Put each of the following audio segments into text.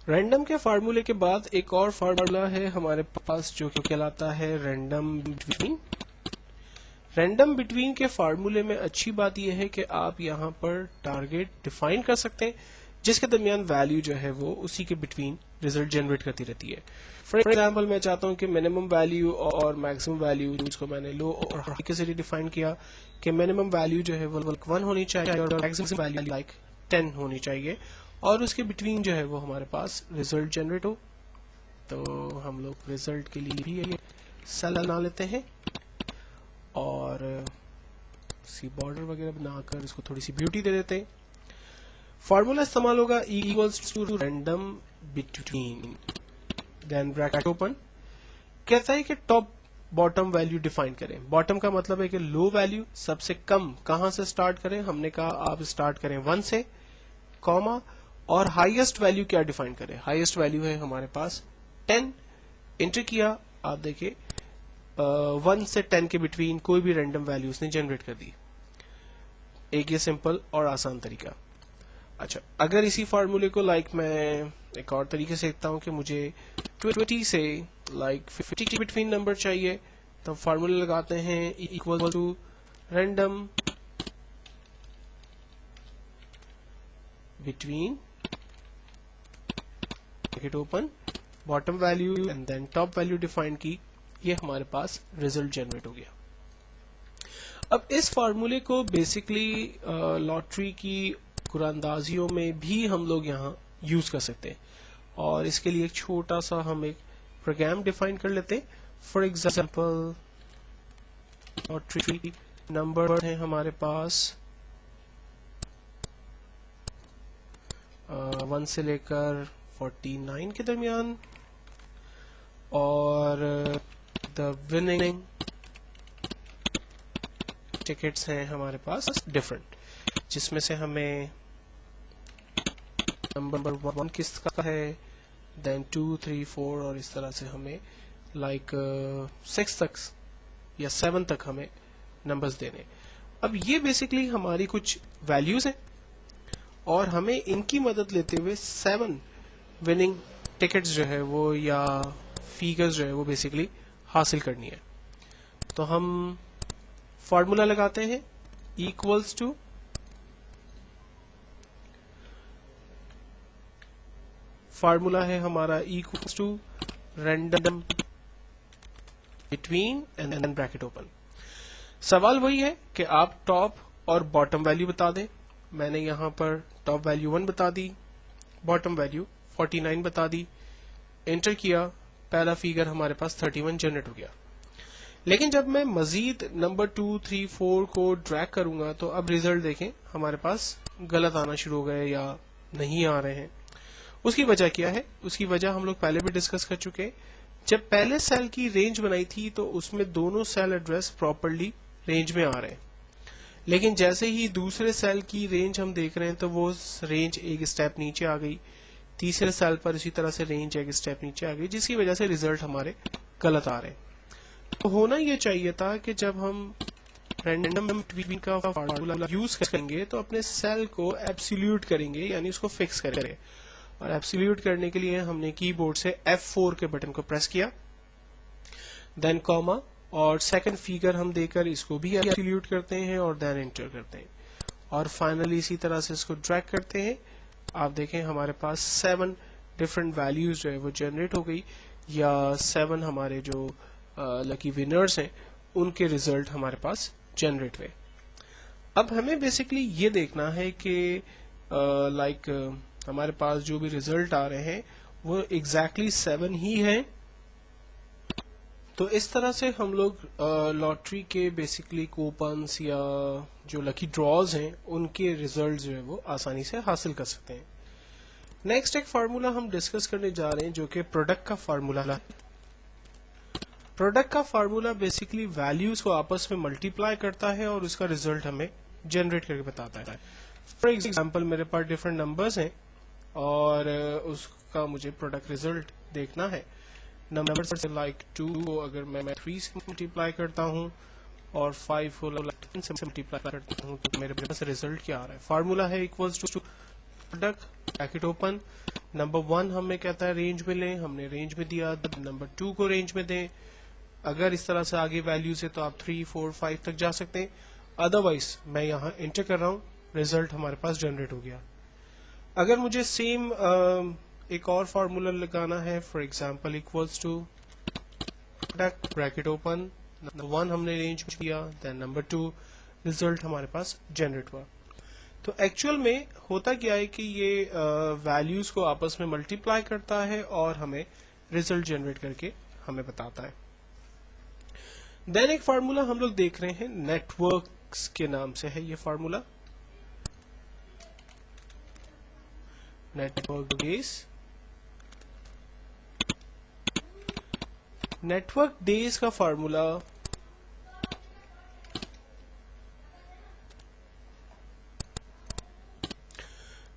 Random کے فارمولے کے بعد ایک اور فارمولا ہے ہمارے پاس جو کہ کہلاتا ہے رینڈم بٹوین. رینڈم بٹوین کے فارمولے میں اچھی بات یہ ہے کہ آپ یہاں پر ٹارگیٹ ڈیفائن کر سکتے ہیں جس کے درمیان ویلیو جو ہے وہ اسی کے بٹوین ریزلٹ جنریٹ کرتی رہتی ہے. فار ایگزامپل میں چاہتا ہوں کہ منیمم ویلیو اور میکسیمم ویلیو جس کو میں نے لو اور ہائی کے ذریعے ڈیفائن کیا کہ منیمم ویلیو جو ہے وہ 1 ہونی چاہیے اور میکسیمم ویلیو لائک 10 ہونی چاہیے اور اس کے بٹوین جو ہے وہ ہمارے پاس ریزلٹ جنریٹ ہو. تو ہم لوگ ریزلٹ کے لیے بھی سیل بنا لیتے ہیں اور سی بارڈر وغیرہ بنا کر اس کو تھوڑی سی بیوٹی دے دیتے ہیں. فارمولا استعمال ہوگا equals to random between then bracket open. کہتا ہے کہ ٹاپ باٹم ویلیو ڈیفائن کریں. باٹم کا مطلب ہے کہ لو ویلیو سب سے کم کہاں سے سٹارٹ کریں. ہم نے کہا آپ سٹارٹ کریں 1 سے کاما اور ہائیسٹ ویلیو کیا ڈیفائن کریں. ہائیسٹ ویلیو ہے ہمارے پاس 10. انٹر کیا, آپ دیکھیں 1 سے 10 کے بٹوین کوئی بھی رینڈم ویلیو اس نے جنریٹ کر دی. ایک یہ سمپل اور آسان طریقہ. اچھا, اگر اسی فارمولے کو لائک میں ایک اور طریقے سے دیکھتا ہوں کہ مجھے 20 سے لائک 50 کے بٹوین نمبر چاہیے تو فارمولہ لگاتے ہیں equal to random between bracket open bottom value and then top value define کی. یہ ہمارے پاس ریزلٹ جنریٹ ہو گیا. اب اس فارمولے کو بیسکلی لاٹری کی قراندازیوں میں بھی ہم لوگ یہاں یوز کر سکتے ہیں اور اس کے لیے ایک چھوٹا سا ہم ایک پروگرام ڈیفائن کر لیتے ہیں. فار ایگزامپل لاٹری نمبر ہے ہمارے پاس 1 سے لے کر 49 کے درمیان اور دا وننگ ٹکٹس ہیں ہمارے پاس ڈفرنٹ جس میں سے ہمیں نمبر 1 کس کا ہے دین 2 3 4 اور اس طرح سے ہمیں لائک 6 تک یا 7 تک ہمیں نمبرز دینے. اب یہ بیسکلی ہماری کچھ ویلیوز ہیں اور ہمیں ان کی مدد لیتے ہوئے 7 وننگ ٹکٹس جو ہے وہ یا فیگرز جو ہے وہ بیسکلی حاصل کرنی ہے. تو ہم فارمولا لگاتے ہیں ایکوالس ٹو فارمولا ہے ہمارا equals to random between and then bracket open. سوال وہی ہے کہ آپ ٹاپ اور باٹم ویلیو بتا دیں. میں نے یہاں پر ٹاپ ویلیو 1 بتا دی, باٹم ویلیو 49 بتا دی. انٹر کیا, پہلا فیگر ہمارے پاس 31 جنریٹ ہو گیا. لیکن جب میں مزید نمبر 2 3 4 کو ڈریگ کروں گا تو اب ریزلٹ دیکھیں ہمارے پاس غلط آنا شروع ہو گئے یا نہیں آ رہے ہیں. اس کی وجہ کیا ہے؟ اس کی وجہ ہم لوگ پہلے بھی ڈسکس کر چکے ہیں. جب پہلے سیل کی رینج بنائی تھی تو اس میں دونوں سیل ایڈریس پراپرلی رینج میں آ رہے ہیں, لیکن جیسے ہی دوسرے سیل کی رینج ہم دیکھ رہے ہیں تو وہ رینج ایک اسٹیپ نیچے آ گئی. تیسرے سیل پر اسی طرح سے رینج ایک اسٹیپ نیچے آ گئی, جس کی وجہ سے ریزلٹ ہمارے غلط آ رہے ہیں. تو ہونا یہ چاہیے تھا کہ جب ہم رینڈم بٹوین کا فارمولا یوز کریں گے تو اپنے سیل کو ایبسلیوٹ کریں گے, یعنی اس کو فکس کریں. اور ایبسلیوٹ کرنے کے لیے ہم نے کی بورڈ سے F4 کے بٹن کو پریس کیا, دین کاما اور سیکنڈ فیگر ہم دے کر اس کو بھی ایبسلیوٹ کرتے ہیں اور دین انٹر کرتے ہیں اور فائنلی اسی طرح سے اس کو ڈریگ کرتے ہیں. آپ دیکھیں ہمارے پاس 7 ڈفرنٹ ویلیوز جو ہے وہ جنریٹ ہو گئی, یا 7 ہمارے جو لکی ونرز ہیں ان کے ریزلٹ ہمارے پاس جنریٹ ہوئے. اب ہمیں بیسکلی یہ دیکھنا ہے کہ لائک ہمارے پاس جو بھی ریزلٹ آ رہے ہیں وہ ایگزیکٹلی 7 ہی ہیں. تو اس طرح سے ہم لوگ لاٹری کے بیسکلی کوپنس یا جو لکی ڈراز ہیں ان کے ریزلٹ جو ہے وہ آسانی سے حاصل کر سکتے ہیں. نیکسٹ ایک فارمولا ہم ڈسکس کرنے جا رہے ہیں جو کہ پروڈکٹ کا فارمولا ہے. پروڈکٹ کا فارمولا بیسکلی ویلیوز کو آپس میں ملٹیپلائی کرتا ہے اور اس کا ریزلٹ ہمیں جنریٹ کر کے بتاتا ہے. فار ایگزامپل میرے پاس ڈفرنٹ نمبرز ہیں اور اس کا مجھے پروڈکٹ ریزلٹ دیکھنا ہے. نمبر سے لائک 2 کو اگر میں 3 سے ملٹیپلائی کرتا ہوں اور 5 کو 10 سے ملٹیپلائی کرتا ہوں تو میرے پاس ریزلٹ کیا آ رہا ہے. فارمولا ہے equals to product bracket open, number 1 हमें कहता है रेंज में लें, हमने रेंज में दिया, नंबर 2 को रेंज में दें। अगर इस तरह से आगे वैल्यूज है तो आप 3, 4, 5 तक जा सकते हैं, अदरवाइज मैं यहाँ एंटर कर रहा हूँ, रिजल्ट हमारे पास जनरेट हो गया। अगर मुझे सेम एक और फार्मूला लगाना है, for example equals to product bracket open, number 1 हमने रेंज किया, देन नंबर 2, रिजल्ट हमारे पास जनरेट हुआ। तो एक्चुअल में होता क्या है कि ये वैल्यूज को आपस में मल्टीप्लाई करता है और हमें रिजल्ट जनरेट करके हमें बताता है। देन एक फार्मूला हम लोग देख रहे हैं, नेटवर्क्स के नाम से है ये formula, network days. Network days का फार्मूला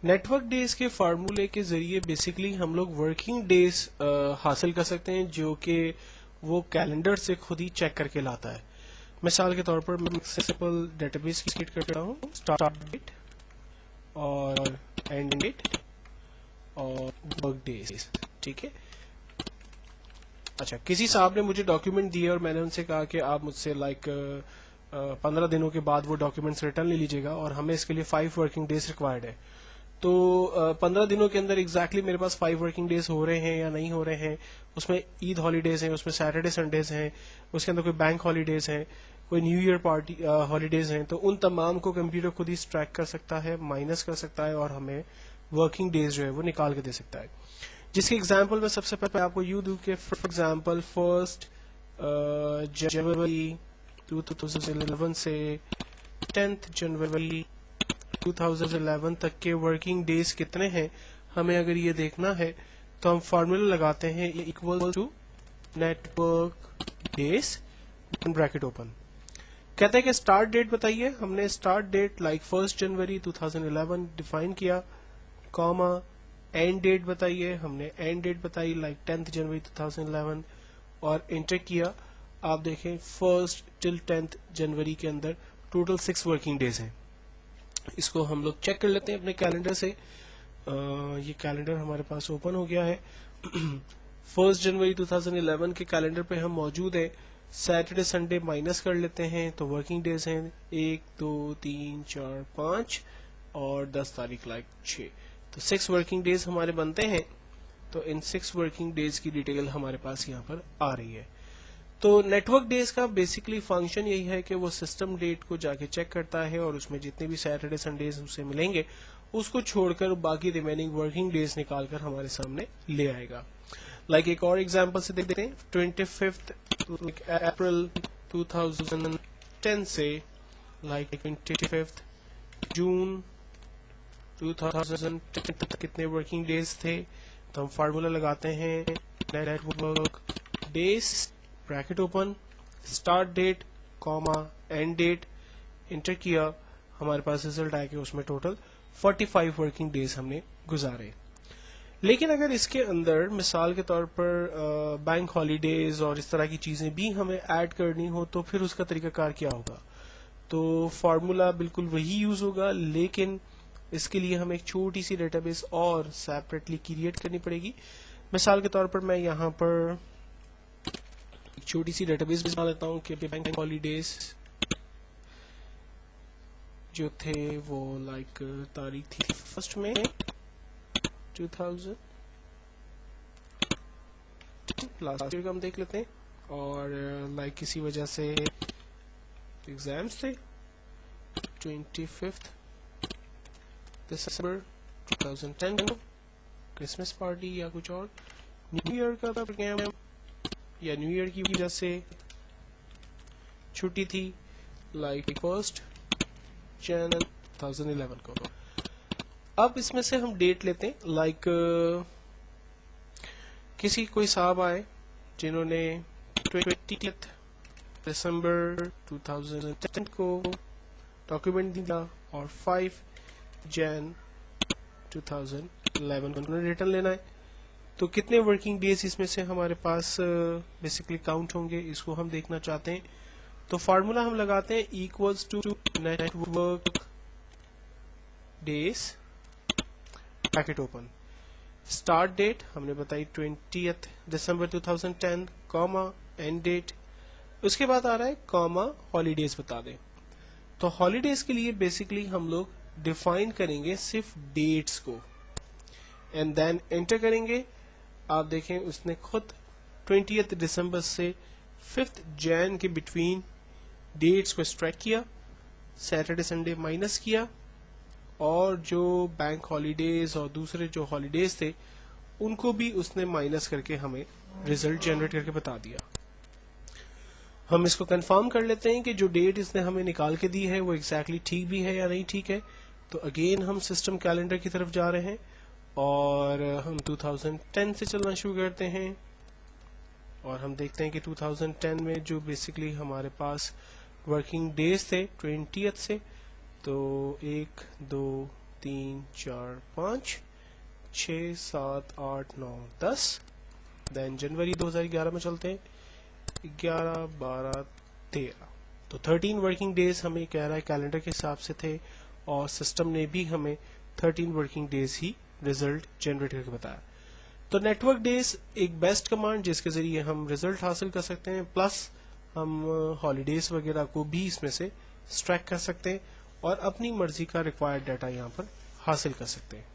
नेटवर्क डेज के फार्मूले के जरिए बेसिकली हम लोग वर्किंग डेज हासिल कर सकते हैं, जो कि वो कैलेंडर से खुद ही चेक करके लाता है। मिसाल के तौर पर मैं सिंपल डेटाबेस क्रिएट करता हूँ, स्टार्ट डेट और एंड डेट और वर्क डेज, ठीक है। अच्छा, किसी साहब ने मुझे डॉक्यूमेंट दिए और मैंने उनसे कहा कि आप मुझसे 15 दिनों के बाद वो डॉक्यूमेंट्स रिटर्न ले लीजिएगा और हमें इसके लिए 5 वर्किंग डेज रिक्वायर्ड है। तो 15 दिनों के अंदर एग्जैक्टली मेरे पास 5 वर्किंग डेज हो रहे हैं या नहीं हो रहे हैं, उसमें ईद हॉलीडेज हैं, उसमें सैटरडे संडेज हैं, उसके अंदर कोई बैंक हॉलीडेज हैं, कोई न्यू ईयर पार्टी हॉलीडेज हैं, तो उन तमाम को कंप्यूटर खुद ही ट्रैक कर सकता है, माइनस कर सकता है और हमें वर्किंग डेज जो है वो निकाल के दे सकता है। जिसकी एग्जांपल मैं सबसे पहले आपको यूं दूं कि फॉर एग्जांपल 1 जनवरी 2011 से 10 जनवरी 2011 तक के वर्किंग डेज कितने हैं, हमें अगर ये देखना है तो हम फार्मूला लगाते हैं equal to network days bracket open. कहते हैं कि स्टार्ट डेट बताइए, हमने स्टार्ट डेट 1 जनवरी 2011 डिफाइन किया, कॉमा एंड डेट बताइए, हमने एंड डेट बताई 10 जनवरी 2011 और एंटर किया। आप देखें 1 till 10 जनवरी के अंदर टोटल 6 वर्किंग डेज हैं। इसको हम लोग चेक कर लेते हैं अपने कैलेंडर से। ये कैलेंडर हमारे पास ओपन हो गया है। 1 जनवरी 2011 के कैलेंडर पे हम मौजूद है। सैटरडे संडे माइनस कर लेते हैं तो वर्किंग डेज हैं 1, 2, 3, 4, 5 और 10 तारीख 6, तो 6 वर्किंग डेज हमारे बनते हैं। तो इन 6 वर्किंग डेज की डिटेल हमारे पास यहाँ पर आ रही है। तो नेटवर्क डेज का बेसिकली फंक्शन यही है कि वो सिस्टम डेट को जाके चेक करता है और उसमें जितने भी सैटरडे संडेज उसे मिलेंगे उसको छोड़कर बाकी रिमेनिंग वर्किंग डेज निकालकर हमारे सामने ले आएगा। एक और एग्जांपल से देखते हैं, 25 अप्रैल 2010 से 25 जून 2010 तक कितने वर्किंग डेज थे, तो हम फार्मूला लगाते हैं network days bracket open, start date comma end date, enter किया, हमारे पास रिजल्ट आया कि उसमें टोटल 45 वर्किंग डेज हमने गुजारे। लेकिन अगर इसके अंदर मिसाल के तौर पर बैंक हॉलीडेज और इस तरह की चीजें भी हमें ऐड करनी हो तो फिर उसका तरीकाकार क्या होगा। तो फार्मूला बिल्कुल वही यूज होगा, लेकिन इसके लिए हमें एक छोटी सी डेटाबेस और सेपरेटली क्रिएट करनी पड़ेगी। मिसाल के तौर पर मैं यहाँ पर एक छोटी सी डेटाबेस बना लेता हूँ कि बैंक हॉलीडेज जो थे वो तारीख थी 1 मई 2000, लास्ट ईयर का हम देख लेते हैं, और किसी वजह से एग्जाम्स थे 25 दिसंबर 2010, क्रिसमस पार्टी या कुछ और, न्यू ईयर का था प्रोग्राम या न्यू ईयर की वजह से छुट्टी थी 1 जनवरी 2011 को। अब इसमें से हम डेट लेते हैं, किसी कोई साहब आए जिन्होंने 20 दिसंबर 2010 को डॉक्यूमेंट दिया और 5 जन 2011 को रिटर्न लेना है। तो कितने वर्किंग डेज इसमें से हमारे पास बेसिकली काउंट होंगे, इसको हम देखना चाहते हैं। तो फार्मूला हम लगाते हैं equals to network days bracket open, start date हमने बताई 20 दिसंबर 2010, कॉमा एंड डेट, उसके बाद आ रहा है कॉमा हॉलीडेज बता दें। तो हॉलीडेज के लिए बेसिकली हम लोग डिफाइन करेंगे सिर्फ डेट्स को एंड देन एंटर करेंगे। आप देखें उसने खुद 20 दिसंबर से 5 जैन के बिटवीन डेट्स को एक्सट्रैक्ट किया, सैटरडे संडे माइनस किया, और जो बैंक हॉलीडेज और दूसरे जो हॉलीडेज थे उनको भी उसने माइनस करके हमें रिजल्ट जनरेट करके बता दिया। हम इसको कंफर्म कर लेते हैं कि जो डेट इसने हमें निकाल के दी है वो एग्जैक्टली ठीक भी है या नहीं ठीक है। तो अगेन हम सिस्टम कैलेंडर की तरफ जा रहे हैं और हम 2010 से चलना शुरू करते हैं और हम देखते हैं कि 2010 में जो बेसिकली हमारे पास वर्किंग डेज थे 20 से, तो 1 2 3 4 5 6 7 8 9 10, देन जनवरी 2011 में चलते हैं 11 12 13, तो 13 वर्किंग डेज हमें कह रहा है कैलेंडर के हिसाब से थे और सिस्टम ने भी हमें 13 वर्किंग डेज ही रिजल्ट जनरेट करके बताया। तो नेटवर्क डेज एक बेस्ट कमांड जिसके जरिए हम रिजल्ट हासिल कर सकते हैं, प्लस हम हॉलीडेज वगैरह को भी इसमें से एक्सट्रैक्ट कर सकते हैं और अपनी मर्जी का रिक्वायर्ड डाटा यहाँ पर हासिल कर सकते हैं।